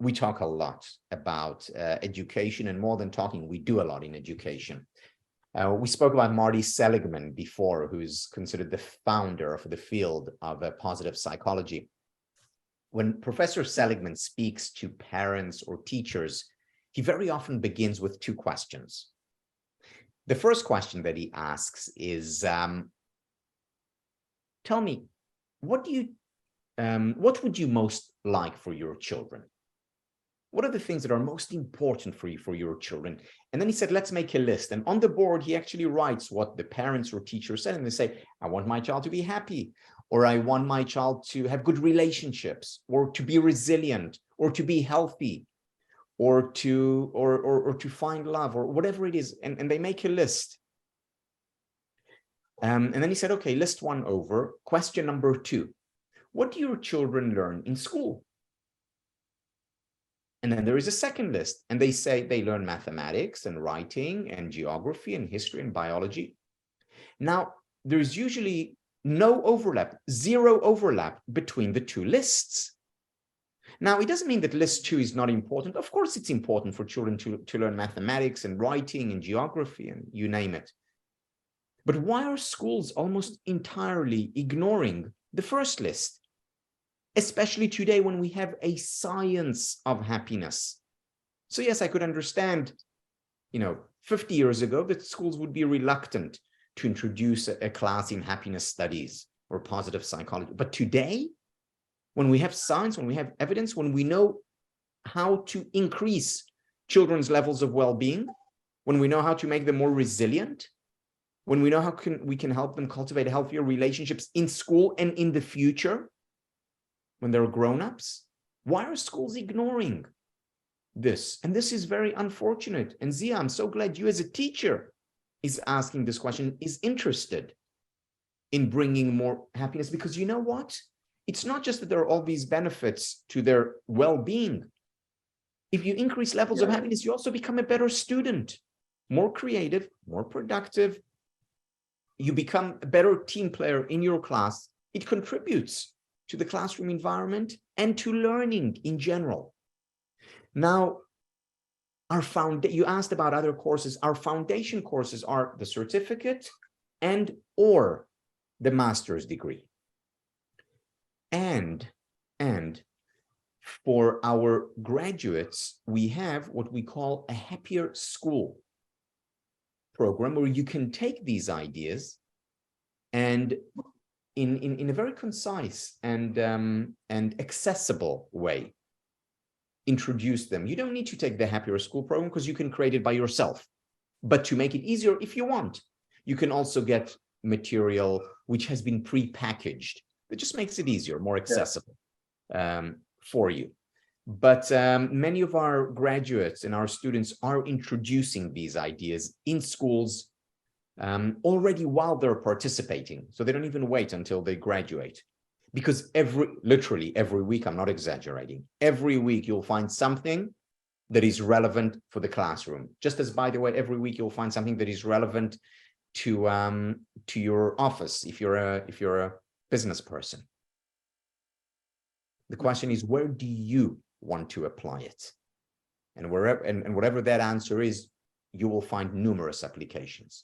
we talk a lot about education, and more than talking, we do a lot in education. We spoke about Marty Seligman before, who's considered the founder of the field of positive psychology. When Professor Seligman speaks to parents or teachers, he very often begins with two questions. The first question that he asks is, tell me, what would you most like for your children? What are the things that are most important for you, for your children? And then he said, let's make a list. And on the board, he actually writes what the parents or teachers said. And they say, I want my child to be happy, or I want my child to have good relationships, or to be resilient, or to be healthy, or to find love, or whatever it is. And they make a list. And then he said, okay, list one over. Question number 2. What do your children learn in school? And then there is a second list, and they say they learn mathematics and writing and geography and history and biology. Now, there's usually no overlap, zero overlap between the two lists. Now, it doesn't mean that list 2 is not important. Of course, it's important for children to learn mathematics and writing and geography and you name it. But why are schools almost entirely ignoring the first list? Especially today when we have a science of happiness. So yes, I could understand, 50 years ago that schools would be reluctant to introduce a class in happiness studies or positive psychology. But today, when we have science, when we have evidence, when we know how to increase children's levels of well-being, when we know how to make them more resilient, when we know how we can help them cultivate healthier relationships in school and in the future, when they're grown-ups, why are schools ignoring this? And this is very unfortunate. And Zia, I'm so glad you as a teacher is asking this question, is interested in bringing more happiness, because you know what? It's not just that there are all these benefits to their well-being. If you increase levels of happiness, you also become a better student, more creative, more productive. You become a better team player in your class. It contributes to the classroom environment and to learning in general. Now, you asked about other courses. Our foundation courses are the certificate or the master's degree. And for our graduates, we have what we call a happier school program, where you can take these ideas and in a very concise and accessible way, introduce them. You don't need to take the Happier School program because you can create it by yourself. But to make it easier, if you want, you can also get material which has been pre-packaged. That just makes it easier, more accessible for you. But many of our graduates and our students are introducing these ideas in schools already while they're participating. So they don't even wait until they graduate. Because literally every week, I'm not exaggerating, every week you'll find something that is relevant for the classroom. Just as, by the way, every week you'll find something that is relevant to your office if you're a business person. The question is, where do you want to apply it? And whatever that answer is, you will find numerous applications.